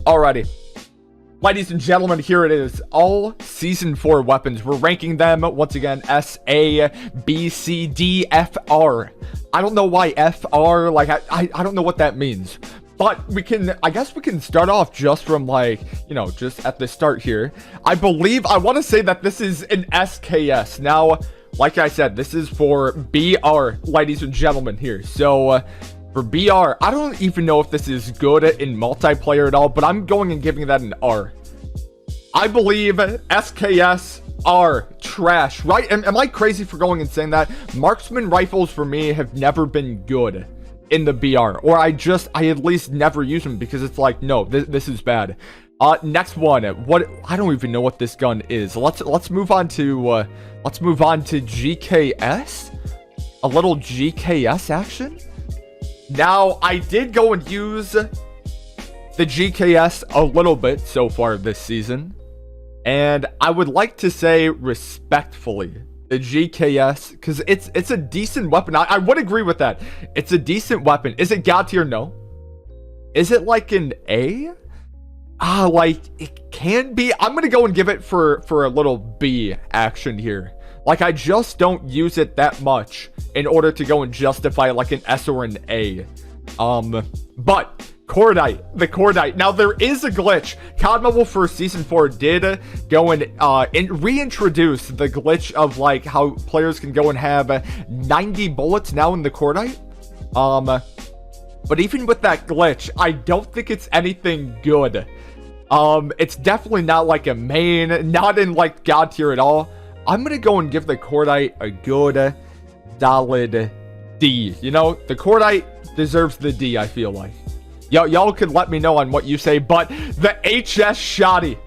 Alrighty. Ladies and gentlemen, here it is. All Season 4 weapons. We're ranking them, once again, S, A, B, C, D, F, R. I don't know why F, R, like, I don't know what that means. But we can, I guess we can start off just from, like, you know, just at the start here. I want to say that this is an SKS. Now, like I said, this is for BR, ladies and gentlemen, here. So, for BR, I don't even know if this is good in multiplayer at all, but I'm going and giving that an R. I believe SKS are trash, right? Am I crazy for going and saying that? Marksman rifles for me have never been good in the BR, or I at least never use them because it's like, no, this is bad. Next one, I don't even know what this gun is. Let's move on to GKS. A little GKS action. Now, I did go and use the GKS a little bit so far this season, and I would like to say respectfully, the GKS, because it's a decent weapon. I would agree with that. It's a decent weapon. Is it God tier? No. Is it like an A? Like, it can be. I'm going to go and give it for a little B action here. Like, I just don't use it that much in order to go and justify like an S or an A. But Chordite, the Chordite. Now, there is a glitch. COD Mobile for Season 4 did go and reintroduce the glitch of like how players can go and have 90 bullets now in the Chordite. But even with that glitch, I don't think it's anything good. It's definitely not like a main, not in like God tier at all. I'm gonna go and give the Chordite a good, solid D. You know, the Chordite deserves the D, I feel like. Y'all could let me know on what you say, but the HS Shotty.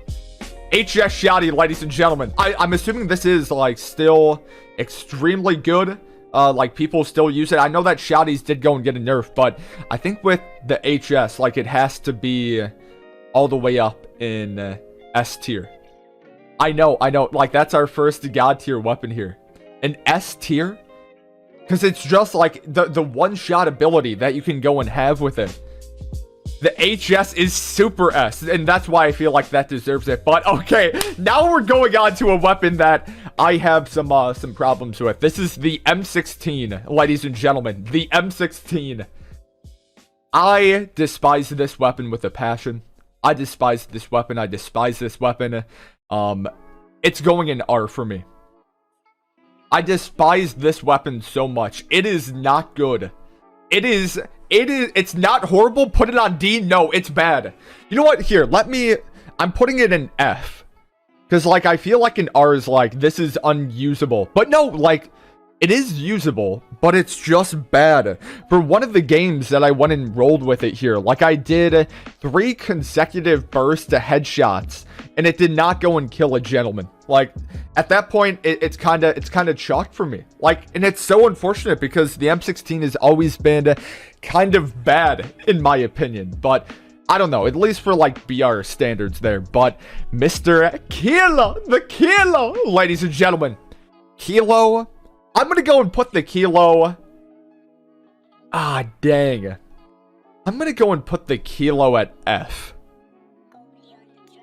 HS Shotty, ladies and gentlemen. I'm assuming this is, like, still extremely good. Like, people still use it. I know that Shotties did go and get a nerf, but I think with the HS, like, it has to be all the way up in S tier. I know. Like, that's our first God tier weapon here. An S tier? Because it's just, like, the one-shot ability that you can go and have with it. The HS is super S, and that's why I feel like that deserves it. But, okay, now we're going on to a weapon that I have some problems with. This is the M16, ladies and gentlemen. The M16. I despise this weapon with a passion. I despise this weapon. It's going in R for me. I despise this weapon so much. It is not good. It's not horrible. Put it on D. No, it's bad. You know what? Here, I'm putting it in F. Because, like, I feel like an R is like, this is unusable. But no, like, it is usable, but it's just bad. For one of the games that I went and rolled with it here, like, I did 3 consecutive bursts to headshots, and it did not go and kill a gentleman. Like, at that point, it's kind of chalked for me. Like, and it's so unfortunate because the M16 has always been kind of bad, in my opinion. But I don't know, at least for like BR standards there. But Mr. Kilo, the Kilo, ladies and gentlemen, Kilo. I'm gonna go and put the Kilo. Dang. I'm gonna go and put the Kilo at F.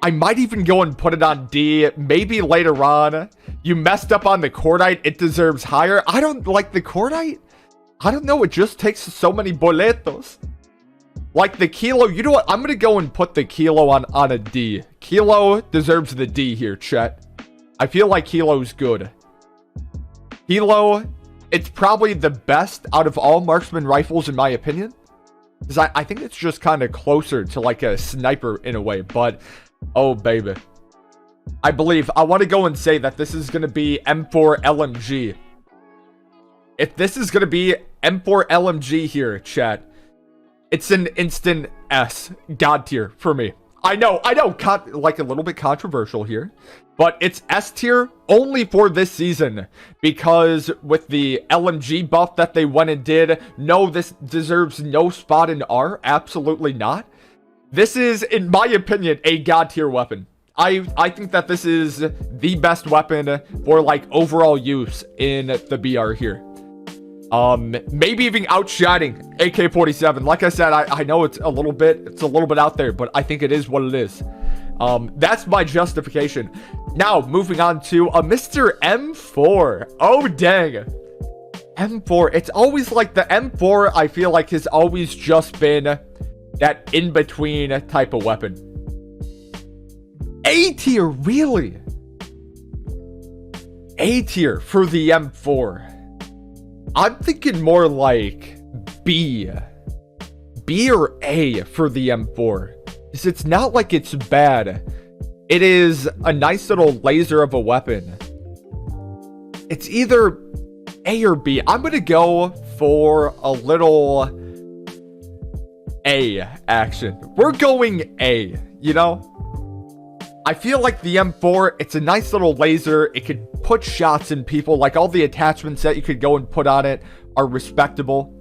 I might even go and put it on D. Maybe later on. You messed up on the Chordite. It deserves higher. I don't like the Chordite. I don't know. It just takes so many boletos. Like the Kilo. You know what? I'm going to go and put the Kilo on a D. Kilo deserves the D here, chat. I feel like Kilo's good. Kilo, it's probably the best out of all marksman rifles in my opinion. Because I think it's just kind of closer to like a sniper in a way. But oh, baby. I want to go and say that this is going to be M4 LMG. If this is going to be M4 LMG here, chat, it's an instant S. God tier for me. I know, like a little bit controversial here. But it's S tier only for this season. Because with the LMG buff that they went and did, no, this deserves no spot in R. Absolutely not. This is, in my opinion, a God tier weapon. I think that this is the best weapon for like overall use in the BR here. Maybe even outshining AK-47. Like I said, I know it's a little bit out there, but I think it is what it is. That's my justification. Now, moving on to a Mr. M4. Oh, dang. M4. It's always like the M4, I feel like, has always just been that in-between type of weapon. A tier, really? A tier for the M4. I'm thinking more like B. B or A for the M4. Because it's not like it's bad. It is a nice little laser of a weapon. It's either A or B. I'm going to go for a little A action. We're going A, you know? I feel like the M4, it's a nice little laser. It could put shots in people. Like, all the attachments that you could go and put on it are respectable.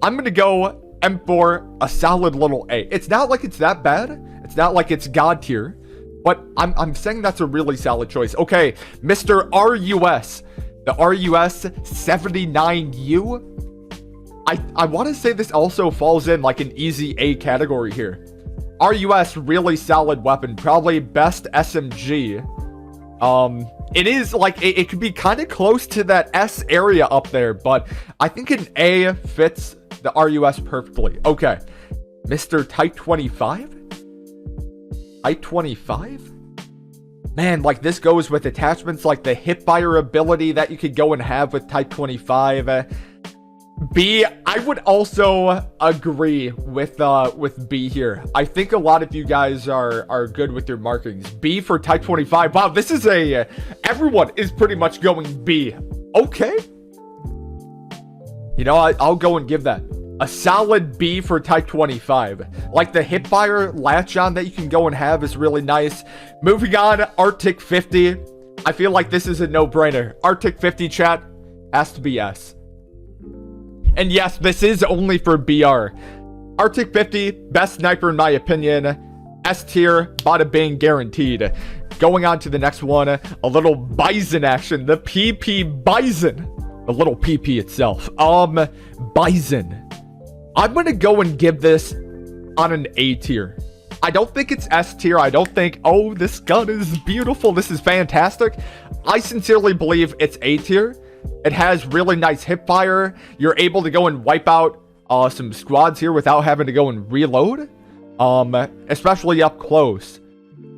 I'm going to go M4, a solid little A. It's not like it's that bad. It's not like it's God tier. But I'm saying that's a really solid choice. Okay, Mr. RUS. The RUS 79U. I want to say this also falls in like an easy A category here. RUS, really solid weapon. Probably best SMG. It is like, it could be kind of close to that S area up there, but I think an A fits the RUS perfectly. Okay, Mr. Type 25? Type 25? Man, like, this goes with attachments like the hipfire ability that you could go and have with Type 25. B, I would also agree with B here. I think a lot of you guys are good with your markings. B for Type 25. Wow, this is everyone is pretty much going B. Okay. You know, I'll go and give that a solid B for Type 25. Like, the hipfire latch on that you can go and have is really nice. Moving on, Arctic 50. I feel like this is a no-brainer. Arctic 50 chat has to be S. And yes, this is only for BR. Arctic 50, best sniper in my opinion. S tier, bada bing, guaranteed. Going on to the next one, a little Bizon action. The PP Bizon. The little PP itself. Bizon. I'm gonna go and give this on an A tier. I don't think it's S tier. I don't think, oh, this gun is beautiful, this is fantastic. I sincerely believe it's A tier. It has really nice hipfire. You're able to go and wipe out some squads here without having to go and reload. Especially up close.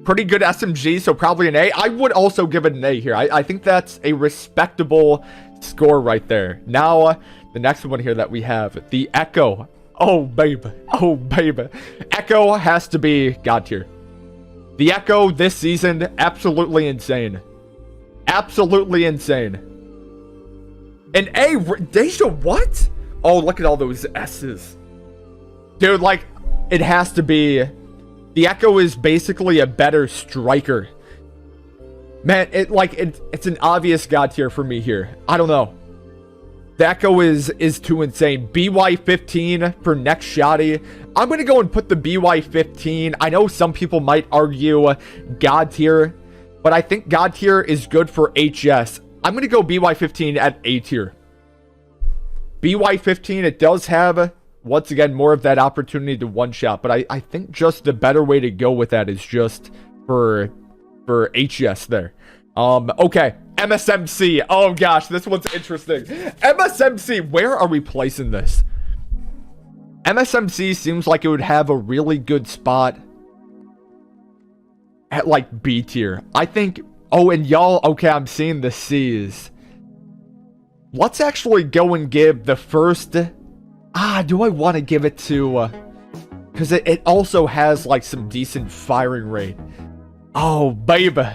Pretty good SMG, so probably an A. I would also give it an A here. I think that's a respectable score right there. Now, the next one here that we have, the Echo. Oh, baby. Oh, baby. Echo has to be God tier. The Echo this season, absolutely insane. Absolutely insane. An A, Deja, what? Oh, look at all those S's. Dude, like, it has to be. The Echo is basically a better striker. Man, it's an obvious God tier for me here. I don't know. The Echo is too insane. BY-15 for next shotty. I'm going to go and put the BY-15. I know some people might argue God tier, but I think God tier is good for HS. I'm going to go BY-15 at A tier. BY-15, it does have, once again, more of that opportunity to one-shot, but I think just the better way to go with that is just for HS there. Okay, MSMC. Oh gosh, this one's interesting. MSMC, where are we placing this? MSMC seems like it would have a really good spot at like B tier. I think, oh, and y'all, okay, I'm seeing the C's. Let's actually go and give the first, do I want to give it to, because it also has like some decent firing rate. Oh, baby.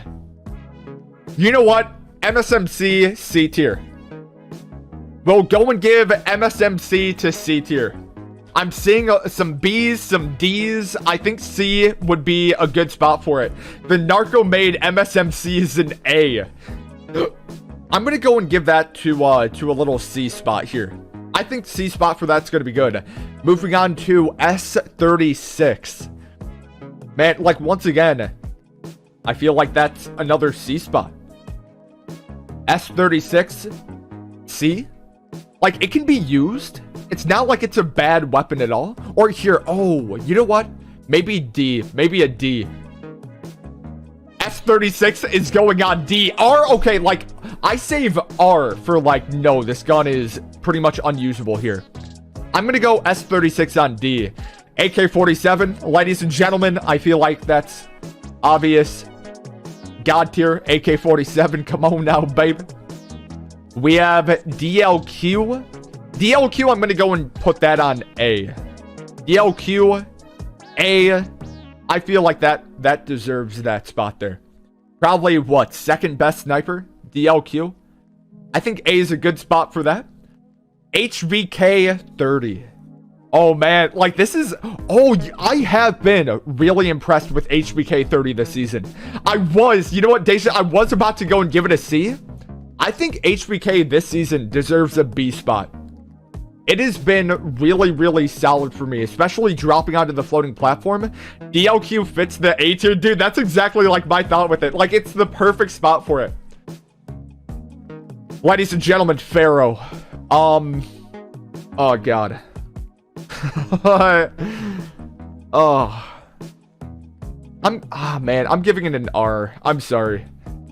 You know what? MSMC, C tier. We'll go and give MSMC to C tier. I'm seeing some B's, some D's. I think C would be a good spot for it. The Narco made MSMC is an A. I'm going to go and give that to a little C spot here. I think C spot for that's going to be good. Moving on to S36. Man, like, once again, I feel like that's another C spot. S36, C. Like, it can be used. It's not like it's a bad weapon at all. Or here, oh, you know what? Maybe D. Maybe a D. S36 is going on D. R, okay, like, I save R for, like, no, this gun is pretty much unusable here. I'm gonna go S36 on D. AK-47, ladies and gentlemen, I feel like that's obvious. God tier, AK-47, come on now, baby. We have DLQ. DLQ, I'm gonna go and put that on A. DLQ, A. I feel like that deserves that spot there. Probably, what, second best sniper? DLQ. I think A is a good spot for that. HVK 30. Oh, man. Like, this is... Oh, I have been really impressed with HVK 30 this season. I was. You know what, Deja? I was about to go and give it a C. I think HVK this season deserves a B spot. It has been really, really solid for me, especially dropping onto the floating platform. DLQ fits the A tier. Dude, that's exactly like my thought with it. Like, it's the perfect spot for it. Ladies and gentlemen, Pharaoh. Oh, God. Man, I'm giving it an R. I'm sorry.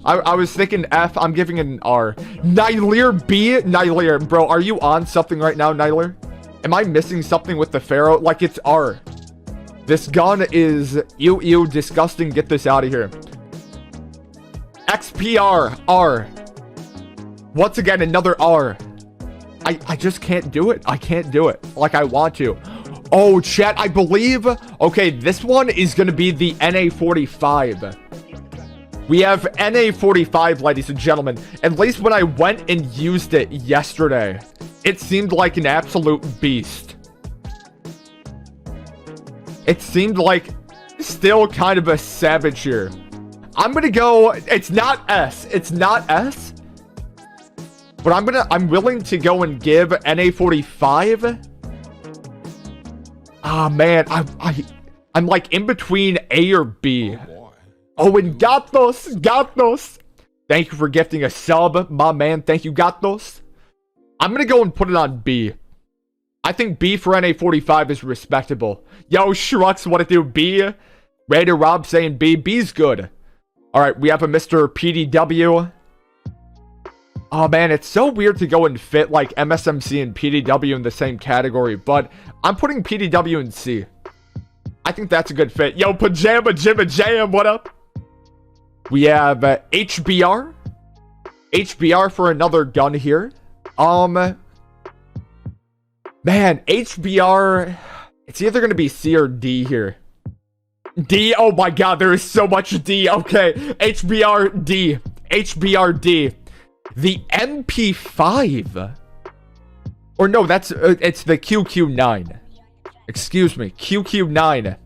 I was thinking F. I'm giving it an R. Nylir B. Nylir, bro, are you on something right now, Nylir? Am I missing something with the Pharaoh? Like, it's R. This gun is ew, disgusting. Get this out of here. XPR, R. Once again, another R. I just can't do it. I can't do it like I want to. Oh, chat, I believe... Okay, this one is going to be the NA45. We have NA45, ladies and gentlemen. At least when I went and used it yesterday, it seemed like an absolute beast. It seemed like still kind of a savage here. I'm going to go... It's not S. It's not S. But I'm willing to go and give NA45. Ah, man. I'm like in between A or B. Oh, and Gatos. Thank you for gifting a sub, my man. Thank you, Gatos. I'm going to go and put it on B. I think B for NA45 is respectable. Yo, Shrux, what it do? B. Raider Rob saying B. B's good. All right, we have a Mr. PDW. Oh, man, it's so weird to go and fit, like, MSMC and PDW in the same category, but I'm putting PDW in C. I think that's a good fit. Yo, Pajama Jimma Jam, what up? We have HBR. HBR for another gun here. Man, HBR, it's either going to be C or D here. D, oh my god, there is so much D. Okay, HBR D. HBR D. The MP5. Or no, that's, it's the QQ9. Excuse me, QQ9.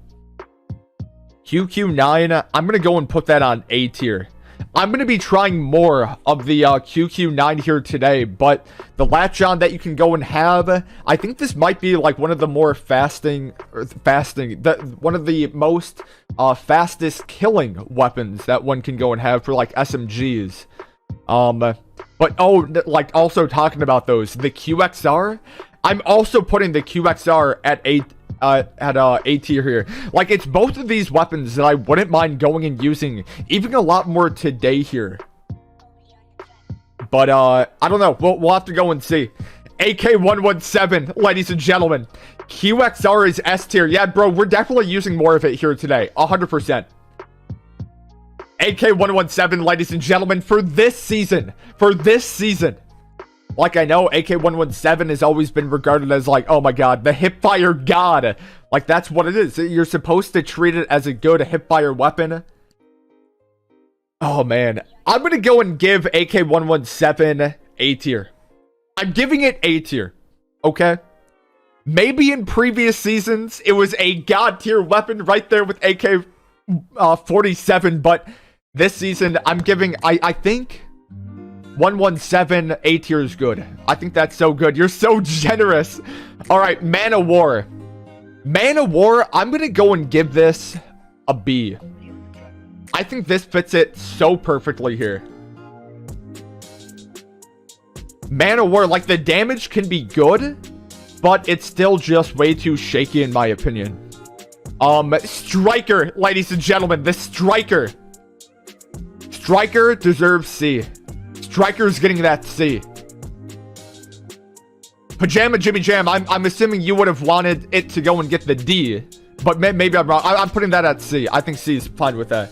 QQ9, I'm going to go and put that on A tier. I'm going to be trying more of the QQ9 here today, but the latch-on that you can go and have, I think this might be like one of the more one of the most fastest killing weapons that one can go and have for like SMGs. But oh, like also talking about those, the QXR, I'm also putting the QXR at A tier here. Like, it's both of these weapons that I wouldn't mind going and using even a lot more today here. But I don't know, we'll have to go and see. AK-117, ladies and gentlemen, QXR is S tier. Yeah, bro, we're definitely using more of it here today, 100%. AK-117, ladies and gentlemen, for this season. Like, I know AK-117 has always been regarded as, like, oh my god, the hipfire god. Like, that's what it is. You're supposed to treat it as a good hipfire weapon. Oh, man. I'm going to go and give AK-117 A tier. I'm giving it A tier. Okay? Maybe in previous seasons, it was a god tier weapon right there with AK-47, but this season, I'm giving, I think... 117 A tier is good. I think that's so good. You're so generous. All right, Man of War. Man of War, I'm going to go and give this a B. I think this fits it so perfectly here. Man of War, like, the damage can be good, but it's still just way too shaky in my opinion. Striker, ladies and gentlemen, the Striker. Striker deserves C. Striker's getting that C. Pajama Jimmy Jam, I'm assuming you would have wanted it to go and get the D, but maybe I'm wrong. I'm putting that at C. I think C is fine with that.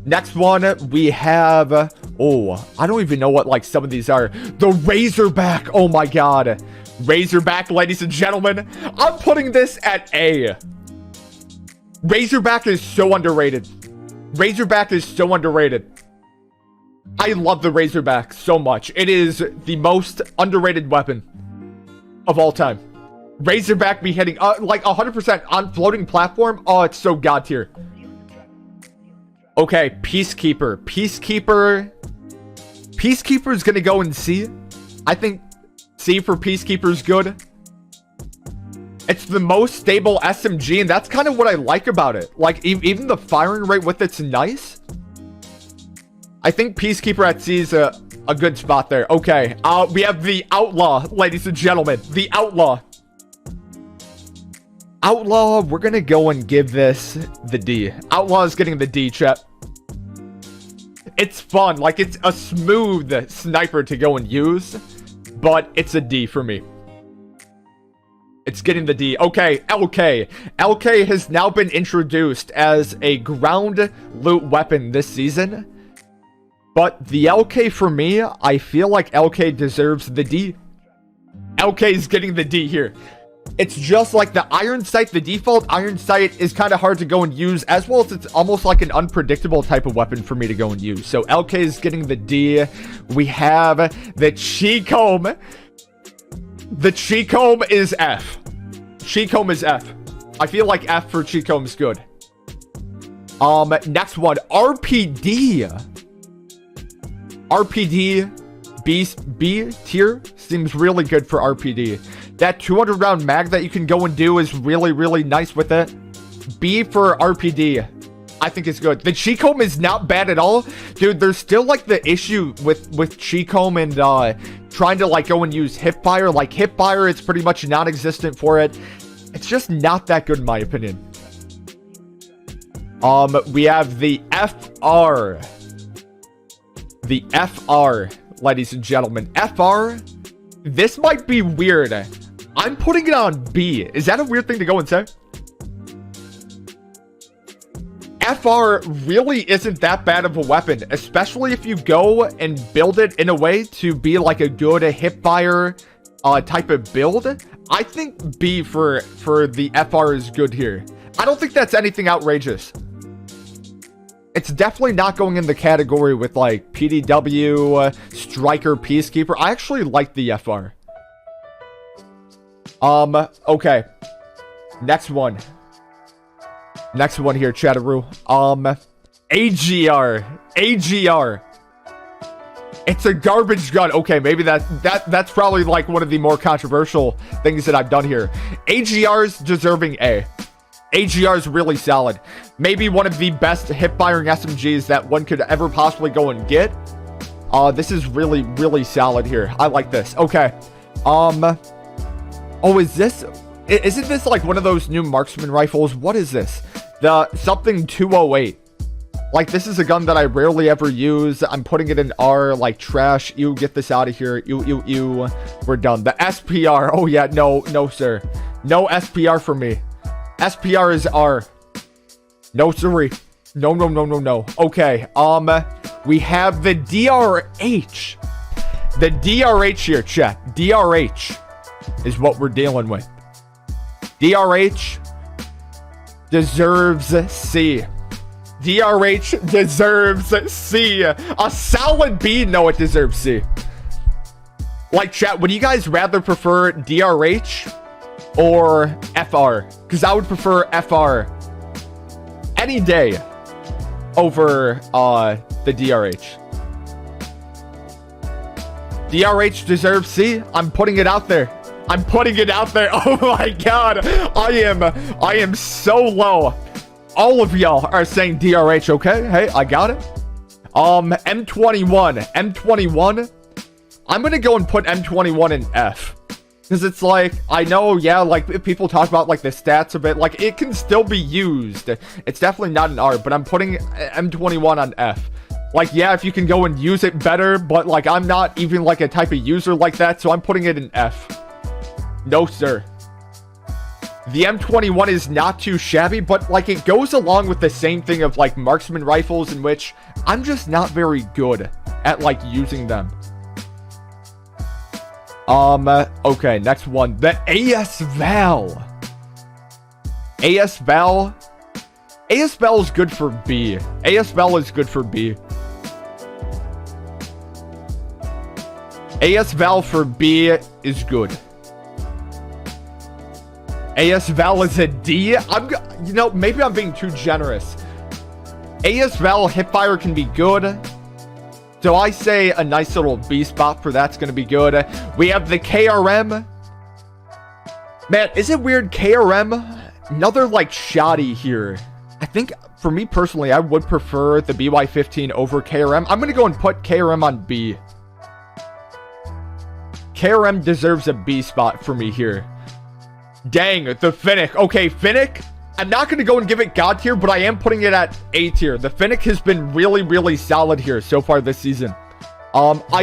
Next one, we have, oh, I don't even know what, like, some of these are. The Razorback, oh my god. Razorback, ladies and gentlemen. I'm putting this at A. Razorback is so underrated. Razorback is so underrated. I love the Razorback so much. It is the most underrated weapon of all time. Razorback be hitting, like, 100% on floating platform. Oh, it's so god tier. Okay, Peacekeeper. Peacekeeper is gonna go in C. I think C for Peacekeeper is good. It's the most stable SMG, and that's kind of what I like about it. Like, even the firing rate with it's nice. I think Peacekeeper at C is a good spot there. Okay, we have the Outlaw, ladies and gentlemen. The Outlaw. Outlaw, we're gonna go and give this the D. Outlaw is getting the D, chat. It's fun. Like, it's a smooth sniper to go and use, but it's a D for me. It's getting the D. Okay, LK. LK has now been introduced as a ground loot weapon this season, but the LK for me, I feel like LK deserves the D. LK is getting the D here. It's just like the iron sight. The default iron sight is kind of hard to go and use, as well as it's almost like an unpredictable type of weapon for me to go and use. So LK is getting the D. We have the Cheecomb. The Cheecomb is F. Cheecomb is F. I feel like F for Cheecomb is good. Next one, RPD. RPD, B tier seems really good for RPD. That 200 round mag that you can go and do is really, really nice with it. B for RPD, I think is good. The Cheecomb is not bad at all. Dude, there's still like the issue with Cheecomb and trying to like go and use hipfire. Like hipfire, it's pretty much non-existent for it. It's just not that good in my opinion. We have the FR. The FR, ladies and gentlemen. FR, this might be weird. I'm putting it on B. Is that a weird thing to go and say? FR really isn't that bad of a weapon, especially if you go and build it in a way to be like a good hipfire type of build. I think B for the FR is good here. I don't think that's anything outrageous. It's definitely not going in the category with like PDW, Striker, Peacekeeper. I actually like the FR. Okay. Next one. Next one here, Chatteroo. AGR. It's a garbage gun. Okay, maybe that's probably like one of the more controversial things that I've done here. AGR's deserving A. AGR is really solid. Maybe one of the best hip-firing SMGs that one could ever possibly go and get. This is really, really solid here. I like this. Okay. Oh, isn't this like one of those new Marksman rifles? What is this? The something 208. Like, this is a gun that I rarely ever use. I'm putting it in R, like, trash. You get this out of here. You. We're done. The SPR. Oh, yeah. No, sir. No SPR for me. SPR is R. No, sorry. No. Okay. We have the DRH. The DRH here, chat. DRH is what we're dealing with. DRH deserves C. DRH deserves C. A solid B. No, it deserves C. Like, chat, would you guys rather prefer DRH or FR? Because I would prefer FR any day over the DRH. DRH deserves C. I'm putting it out there. Oh my god. I am so low. All of y'all are saying DRH, okay? Hey, I got it. M21. I'm gonna go and put M21 in F. Because it's like, I know, yeah, like, people talk about, like, the stats a bit. Like, it can still be used. It's definitely not an R, but I'm putting M21 on F. Like, yeah, if you can go and use it better, but, like, I'm not even, like, a type of user like that, so I'm putting it in F. No, sir. The M21 is not too shabby, but, like, it goes along with the same thing of, like, marksman rifles, in which I'm just not very good at, like, using them. Okay, next one. The AS Val. AS Val. AS Val is good for B. AS Val is good for B. AS Val for B is good. AS Val is a D. You know, maybe I'm being too generous. AS Val hipfire can be good. So I say a nice little B spot for that's going to be good. We have the KRM. Man, is it weird? KRM, another like shoddy here. I think for me personally, I would prefer the BY-15 over KRM. I'm going to go and put KRM on B. KRM deserves a B spot for me here. Dang, the Finnick. Okay, Finnick. I'm not going to go and give it God tier, but I am putting it at A tier. The Finnick has been really, really solid here so far this season.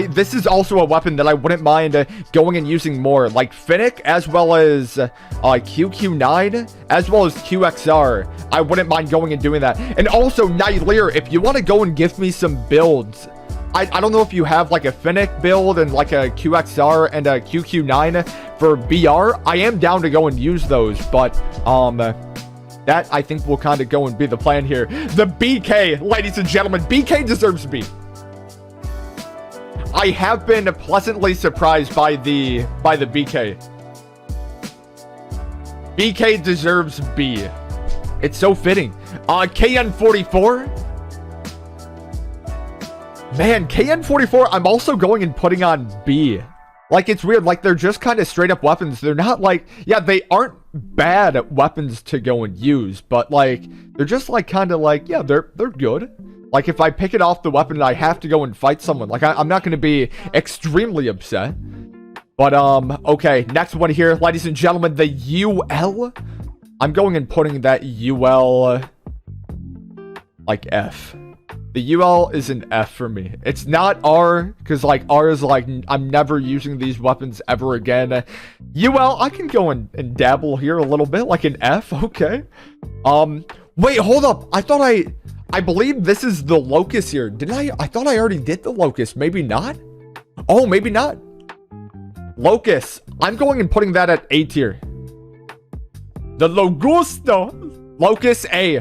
This is also a weapon that I wouldn't mind going and using more. Like Finnick, as well as QQ9, as well as QXR. I wouldn't mind going and doing that. And also, Nyleer, if you want to go and give me some builds, I don't know if you have like a Finnick build and like a QXR and a QQ9 for BR. I am down to go and use those, but that, I think, will kind of go and be the plan here. The BK, ladies and gentlemen, BK deserves B. I have been pleasantly surprised by the BK. BK deserves B. It's so fitting. KN44. Man, KN44, I'm also going and putting on B. Like, it's weird. Like, they're just kind of straight up weapons. They're not like, yeah, they aren't bad weapons to go and use, but like, they're just like kind of like, yeah, they're good. Like, if I pick it off the weapon and I have to go and fight someone, like, I'm not going to be extremely upset. But, okay, next one here, ladies and gentlemen, the UL. I'm going and putting that UL, like, F. The UL is an F for me. It's not R, because, like, R is, like, I'm never using these weapons ever again. UL, I can go and dabble here a little bit, like an F, okay. Wait, hold up. I believe this is the Locus here. I thought I already did the Locus. Maybe not? Oh, maybe not. Locus. I'm going and putting that at A tier. The Logusto. Locus A.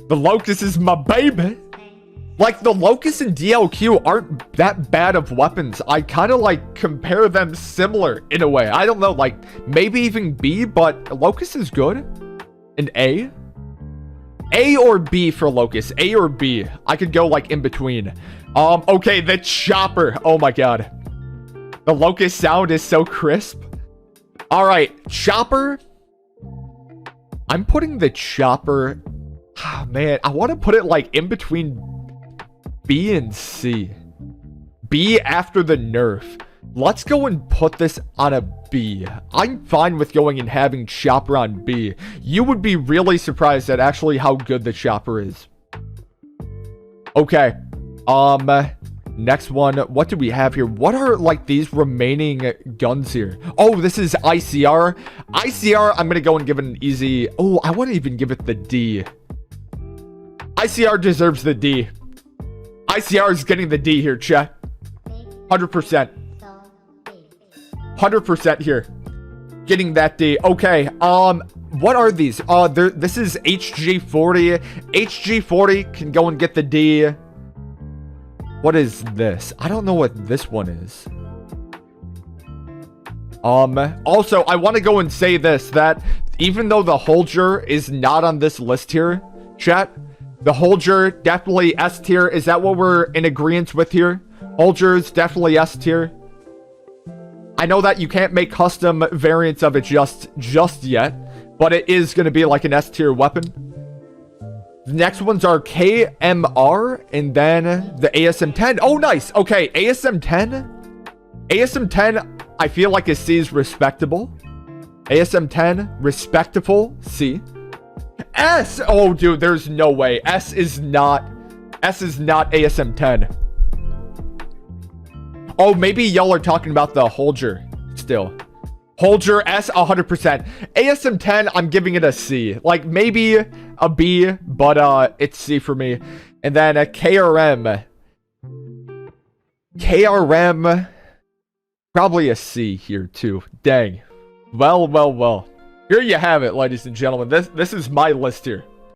The Locus is my baby. Like, the Locus and DLQ aren't that bad of weapons. I kind of, like, compare them similar in a way. I don't know, like, maybe even B, but Locus is good. And A? A or B for Locus. A or B. I could go, like, in between. Okay, the Chopper. Oh, my God. The Locus sound is so crisp. All right, Chopper. I'm putting the Chopper... Oh, man, I want to put it, like, in between B and C. B after the nerf. Let's go and put this on a B. I'm fine with going and having Chopper on B. You would be really surprised at actually how good the Chopper is. Okay. Next one. What do we have here? What are, like, these remaining guns here? Oh, this is ICR. ICR, I'm going to go and give it an easy... Oh, I want to even give it the D. ICR deserves the D. ICR is getting the D here, chat. 100%. 100% here. Getting that D. Okay, what are these? This is HG40. HG40 can go and get the D. What is this? I don't know what this one is. Also, I want to go and say this, that even though the Holger is not on this list here, chat, the Holger, definitely S tier. Is that what we're in agreement with here? Holger's definitely S tier. I know that you can't make custom variants of it just yet, but it is going to be like an S tier weapon. The next ones are KMR and then the ASM-10. Oh, nice. Okay, ASM-10. ASM-10, I feel like a C is respectable. ASM-10, respectable C. S. Oh, dude, there's no way. S is not ASM-10. Oh, maybe y'all are talking about the Holger still. Holger S 100%. ASM-10, I'm giving it a C. Like maybe a B, but it's C for me. And then a KRM. KRM, probably a C here too. Dang. Well. Here you have it, ladies and gentlemen. This is my list here.